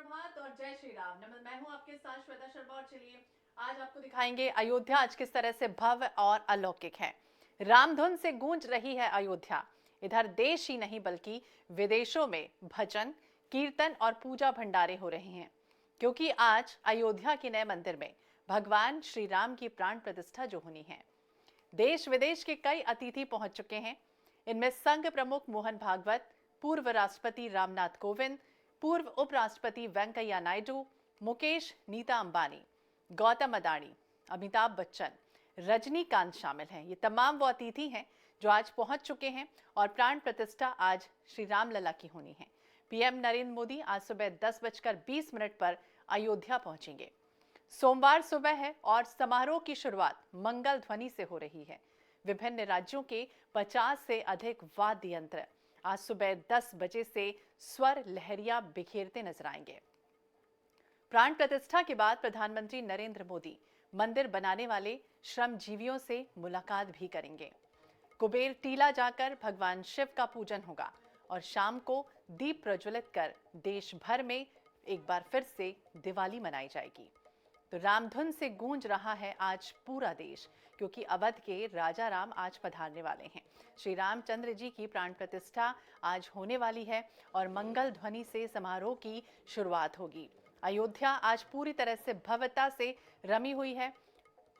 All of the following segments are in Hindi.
सुप्रभात और जय श्री राम। मैं हूं आपके साथ श्वेता शर्मा और चलिए आज आपको दिखाएंगे अयोध्या आज किस तरह से भव्य और अलौकिक है। रामधुन से गूंज रही है अयोध्या। इधर देश ही नहीं बल्कि विदेशों में भजन, कीर्तन और पूजा भंडारे हो रहे हैं, क्योंकि आज अयोध्या के नए मंदिर में भगवान श्री राम की प्राण प्रतिष्ठा जो होनी है। देश विदेश के कई अतिथि पहुंच चुके हैं। इनमें संघ प्रमुख मोहन भागवत, पूर्व राष्ट्रपति रामनाथ कोविंद, पूर्व उपराष्ट्रपति वेंकैया नायडू, मुकेश, नीता अंबानी, गौतम अडानी, अमिताभ बच्चन, रजनीकांत शामिल हैं। ये तमाम वो अतिथि हैं जो आज पहुंच चुके हैं और प्राण प्रतिष्ठा आज श्री रामलला की होनी है। पीएम नरेंद्र मोदी आज सुबह 10:20 पर अयोध्या पहुंचेंगे। सोमवार सुबह है और समारोह की शुरुआत मंगल ध्वनि से हो रही है। विभिन्न राज्यों के 50 से अधिक वाद्य यंत्र आज सुबह 10 बजे से स्वर लहरियां बिखेरते नजर आएंगे। प्राण प्रतिष्ठा के बाद प्रधानमंत्री नरेंद्र मोदी मंदिर बनाने वाले श्रमजीवियों से मुलाकात भी करेंगे। कुबेर टीला जाकर भगवान शिव का पूजन होगा और शाम को दीप प्रज्वलित कर देश भर में एक बार फिर से दिवाली मनाई जाएगी। तो रामधुन से गूंज रहा है आज पूरा देश, क्योंकि अवध के राजा राम आज पधारने वाले हैं। श्री रामचंद्र जी की प्राण प्रतिष्ठा आज होने वाली है और मंगल ध्वनि से समारोह की शुरुआत होगी। अयोध्या आज पूरी तरह से भव्यता से रमी हुई है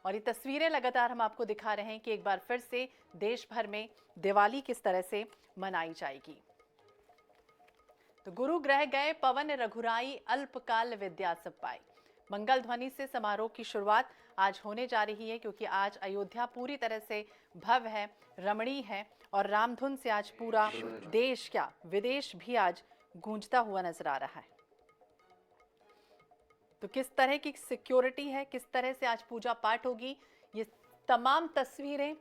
और ये तस्वीरें लगातार हम आपको दिखा रहे हैं कि एक बार फिर से देश भर में दिवाली किस तरह से मनाई जाएगी। तो गुरु ग्रह गए पवन रघुराई, अल्पकाल विद्या सब पाई। मंगल ध्वनि से समारोह की शुरुआत आज होने जा रही है, क्योंकि आज अयोध्या पूरी तरह से भव्य है, रमणीय है और रामधुन से आज पूरा देश क्या विदेश भी आज गूंजता हुआ नजर आ रहा है। तो किस तरह की सिक्योरिटी है, किस तरह से आज पूजा पाठ होगी, ये तमाम तस्वीरें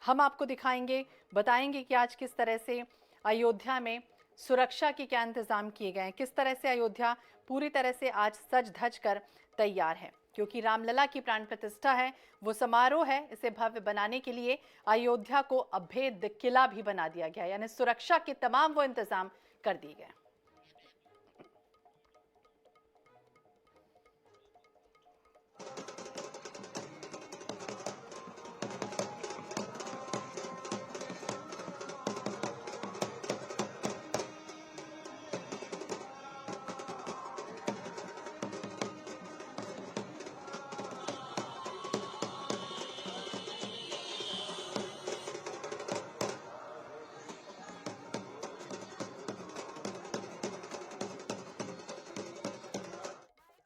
हम आपको दिखाएंगे, बताएंगे कि आज किस तरह से अयोध्या में सुरक्षा के क्या इंतजाम किए गए हैं, किस तरह से अयोध्या पूरी तरह से आज सज धज कर तैयार है, क्योंकि रामलला की प्राण प्रतिष्ठा है, वो समारोह है। इसे भव्य बनाने के लिए अयोध्या को अभेद्य किला भी बना दिया गया, यानी सुरक्षा के तमाम वो इंतजाम कर दिए गए।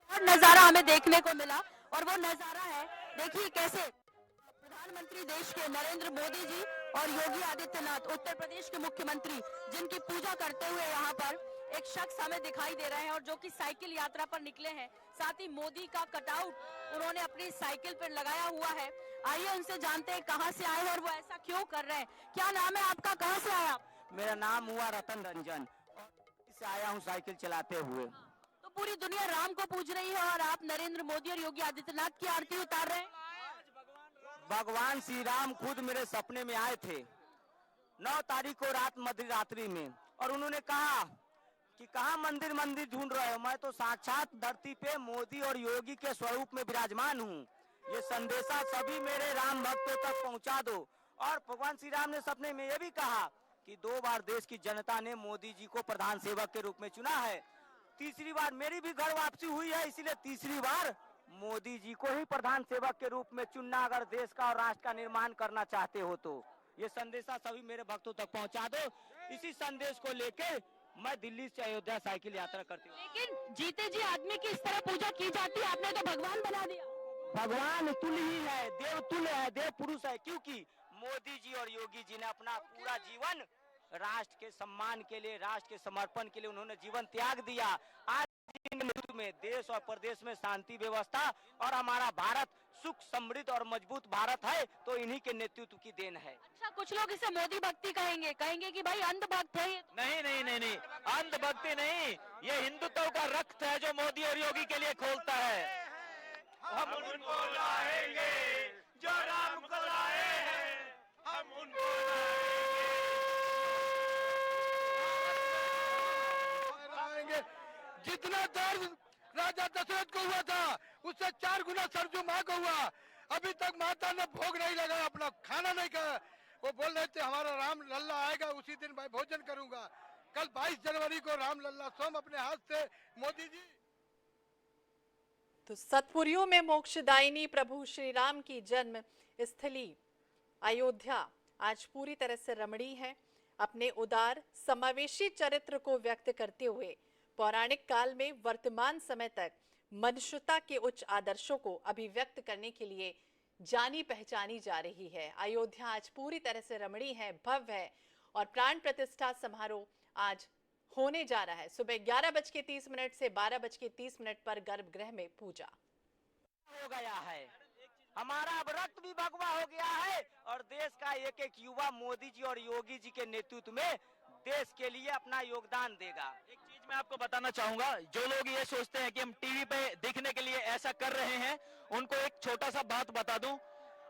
नजारा हमें देखने को मिला और वो नजारा है, देखिए कैसे प्रधानमंत्री देश के नरेंद्र मोदी जी और योगी आदित्यनाथ उत्तर प्रदेश के मुख्यमंत्री जिनकी पूजा करते हुए यहाँ पर एक शख्स हमें दिखाई दे रहे हैं और जो कि साइकिल यात्रा पर निकले हैं। साथ ही मोदी का कटआउट उन्होंने अपनी साइकिल पर लगाया हुआ है। आइए उनसे जानते हैं कहाँ से आए और वो ऐसा क्यों कर रहे हैं। क्या नाम है आपका, कहाँ से आए आप? मेरा नाम हुआ रतन रंजन और से आया हूँ साइकिल चलाते हुए। तो पूरी दुनिया राम को पूज रही है और आप नरेंद्र मोदी और योगी आदित्यनाथ की आरती उतार रहे हैं। भगवान श्री राम खुद मेरे सपने में आए थे 9 तारीख को रात मध्यरात्रि में, और उन्होंने कहा कि कहाँ मंदिर मंदिर ढूंढ रहे हो, मैं तो साक्षात धरती पे मोदी और योगी के स्वरूप में विराजमान हूँ। ये संदेशा सभी मेरे राम भक्तों तक पहुँचा दो। और भगवान श्री राम ने सपने में ये भी कहा कि 2 बार देश की जनता ने मोदी जी को प्रधान सेवक के रूप में चुना है, तीसरी बार मेरी भी घर वापसी हुई है, इसीलिए तीसरी बार मोदी जी को ही प्रधान सेवक के रूप में चुनना अगर देश का और राष्ट्र का निर्माण करना चाहते हो तो। ये संदेशा सभी मेरे भक्तों तक पहुंचा दो। इसी संदेश को लेके मैं दिल्ली से अयोध्या साइकिल यात्रा करती हूँ। लेकिन जीते जी आदमी की इस तरह पूजा की जाती है, आपने तो भगवान बना दिया। भगवान तुल्य ही है, देव तुल्य है, देव पुरुष है, क्योंकि मोदी जी और योगी जी ने अपना पूरा जीवन राष्ट्र के सम्मान के लिए, राष्ट्र के समर्पण के लिए उन्होंने जीवन त्याग दिया। आज नेतृत्व में देश और प्रदेश में शांति व्यवस्था और हमारा भारत सुख समृद्ध और मजबूत भारत है, तो इन्हीं के नेतृत्व की देन है। अच्छा, कुछ लोग इसे मोदी भक्ति कहेंगे, कहेंगे कि भाई अंधभक्त है ये। नहीं नहीं नहीं नहीं, अंधभक्ति नहीं, ये हिंदुत्व का रक्त है जो मोदी और योगी के लिए खोलता है। हम उनको लाएंगे जो राम को लाए हैं, हम उनको लाएंगे। जितना दर्द राजा दशरथ को हुआ था उससे 4 गुना सरजू माँ को हुआ। अभी तक माता ने भोग नहीं लगा, अपना खाना नहीं खाया। वो बोल रहे थे हमारा राम लल्ला आएगा उसी दिन मैं भोजन करूंगा। कल 22 जनवरी को राम लल्ला स्वयं अपने हाथ से मोदी जी। तो सतपुरियों में मोक्षदायिनी प्रभु श्री राम की जन्म स्थली अयोध्या आज पूरी तरह से रमणी है। अपने उदार समावेशी चरित्र को व्यक्त करते हुए पौराणिक काल में वर्तमान समय तक मनुष्यता के उच्च आदर्शों को अभिव्यक्त करने के लिए जानी पहचानी जा रही है। अयोध्या आज पूरी तरह से रमणी है, भव्य है और प्राण प्रतिष्ठा समारोह आज होने जा रहा है। सुबह 11:30 से 12:30 पर गर्भगृह में पूजा हो गया है। हमारा अब रक्त भी भगवा हो गया है और देश का एक एक युवा मोदी जी और योगी जी के नेतृत्व में देश के लिए अपना योगदान देगा। एक चीज मैं आपको बताना चाहूंगा, जो लोग ये सोचते हैं कि हम टीवी पे दिखने के लिए ऐसा कर रहे हैं, उनको एक छोटा सा बात बता दूं।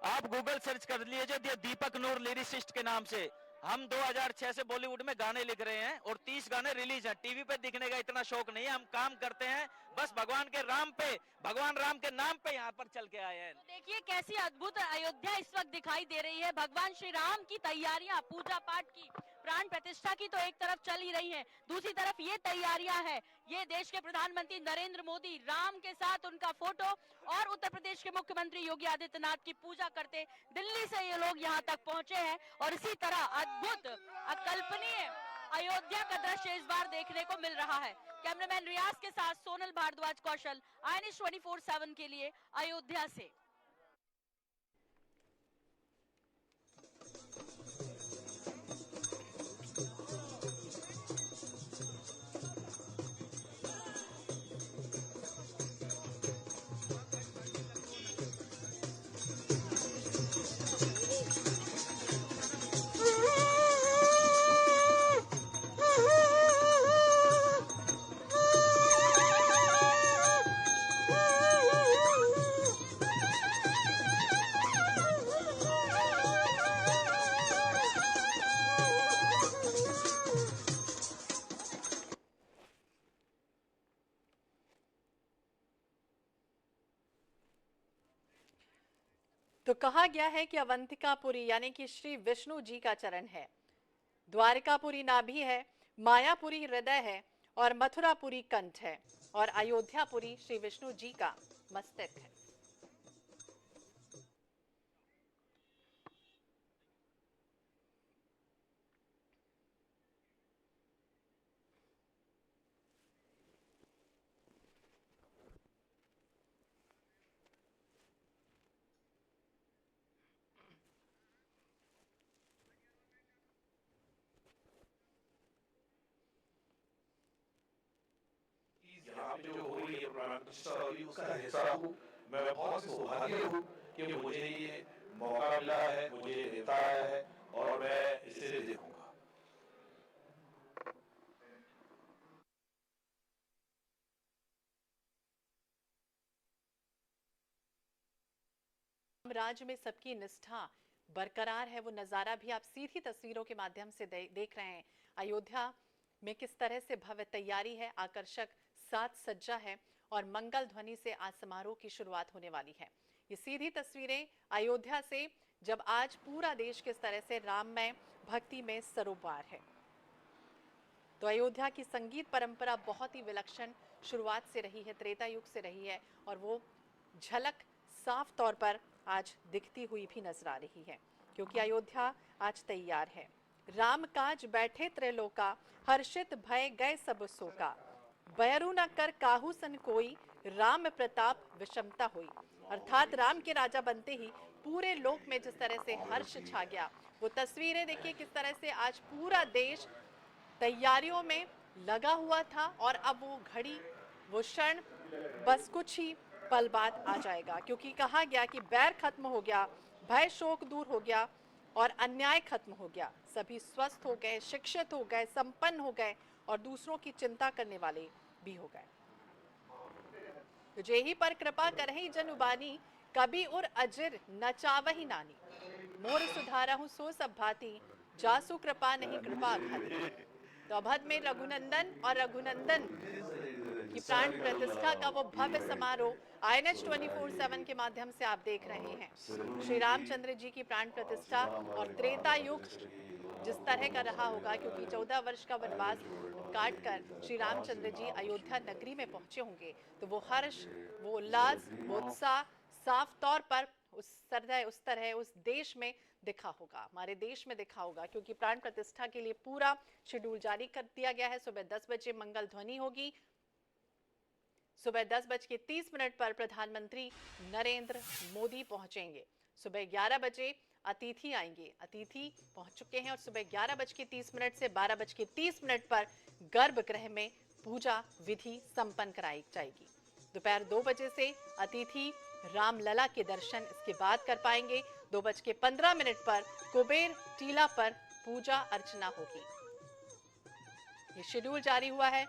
आप गूगल सर्च कर लीजिए दीपक नूर लिरिसिस्ट के नाम से। हम 2006 से बॉलीवुड में गाने लिख रहे हैं और 30 गाने रिलीज हैं। टीवी पे दिखने का इतना शौक नहीं है, हम काम करते हैं बस भगवान के राम पे, भगवान राम के नाम पे यहाँ पर चल के आए हैं। तो देखिए कैसी अद्भुत अयोध्या इस वक्त दिखाई दे रही है। भगवान श्री राम की तैयारियां, पूजा पाठ की, प्राण प्रतिष्ठा की तो एक तरफ चल ही रही है, दूसरी तरफ ये तैयारियां हैं। ये देश के प्रधानमंत्री नरेंद्र मोदी राम के साथ उनका फोटो और उत्तर प्रदेश के मुख्यमंत्री योगी आदित्यनाथ की पूजा करते दिल्ली से ये लोग यहाँ तक पहुंचे हैं और इसी तरह अद्भुत अकल्पनीय अयोध्या का दृश्य इस बार देखने को मिल रहा है। कैमरामैन रियाज के साथ सोनल भारद्वाज, कौशल, INS 24/7 के लिए अयोध्या से। तो कहा गया है कि अवंतिकापुरी यानी कि श्री विष्णु जी का चरण है, द्वारिकापुरी नाभि है, मायापुरी हृदय है और मथुरापुरी कंठ है और अयोध्यापुरी श्री विष्णु जी का मस्तक है। यहाँ पे जो हो रही है प्राण प्रतिष्ठा हो रही है उसका हिस्सा हूँ। मैं बहुत सौभाग्य हूँ कि मुझे ये मौका मिला है, मुझे नेता आया है और मैं इसे देखूंगा। राज्य में सबकी निष्ठा बरकरार है, वो नजारा भी आप सीधी तस्वीरों के माध्यम से देख रहे हैं। अयोध्या में किस तरह से भव्य तैयारी है, आकर्षक साज सज्जा है और मंगल ध्वनि से आज समारोह की शुरुआत होने वाली है। ये सीधी तस्वीरें अयोध्या से, जब आज पूरा देश किस तरह से राममय भक्ति में सरोबार है। तो अयोध्या की संगीत परंपरा बहुत ही विलक्षण शुरुआत से रही है, त्रेता युग से रही है और वो झलक साफ तौर पर आज दिखती हुई भी नजर आ रही है, क्योंकि अयोध्या आज तैयार है। राम काज बैठे त्रैलोका, हर्षित भय गए सब सोका, बयरु न कर काहू सन कोई, राम प्रताप विषमता हुई। अर्थात राम के राजा बनते ही पूरे लोक में जिस तरह से हर्ष छा गया, वो तस्वीरें देखिए किस तरह से आज पूरा देश तैयारियों में लगा हुआ था और अब वो घड़ी, वो क्षण बस कुछ ही पल बाद आ जाएगा, क्योंकि कहा गया कि बैर खत्म हो गया, भय शोक दूर हो गया और अन्याय खत्म हो गया। सभी स्वस्थ हो गए, शिक्षित हो गए, संपन्न हो गए और दूसरों की चिंता करने वाले भी हो गए। तो जेहि पर कृपा करहि जनुबानी, कभी उर अजिर नचावहि नानी, मोर सुधारहु सो सब भांति, जासु कृपा नहीं कृपा अभद। तो अभद में रघुनंदन और रघुनंदन की प्राण प्रतिष्ठा का वो भव्य समारोह INH 24/7 के माध्यम से आप देख रहे हैं। श्री रामचंद्र जी की प्राण प्रतिष्ठा और त्रेता युग जिस तरह का रहा होगा, क्योंकि 14 वर्ष का वनवास काट कर श्री रामचंद्र जी अयोध्या नगरी में पहुंचे होंगे, तो वो हर्ष, वो उल्लास, वो उत्साह साफ तौर पर उस तरह उस देश में दिखा होगा, हमारे देश में दिखा होगा, क्योंकि प्राण प्रतिष्ठा के लिए पूरा शेड्यूल जारी कर दिया गया है। सुबह 10 बजे मंगल ध्वनि होगी। सुबह 10:30 पर प्रधानमंत्री नरेंद्र मोदी पहुंचेंगे। सुबह 11 बजे अतिथि आएंगे, अतिथि पहुंच चुके हैं, और सुबह 11:30 से 12:30 पर गर्भगृह में पूजा विधि संपन्न कराई जाएगी। दोपहर 2 बजे से अतिथि रामलला के दर्शन इसके बाद कर पाएंगे। 2:15 पर कुबेर टीला पर पूजा अर्चना होगी। ये शेड्यूल जारी हुआ है।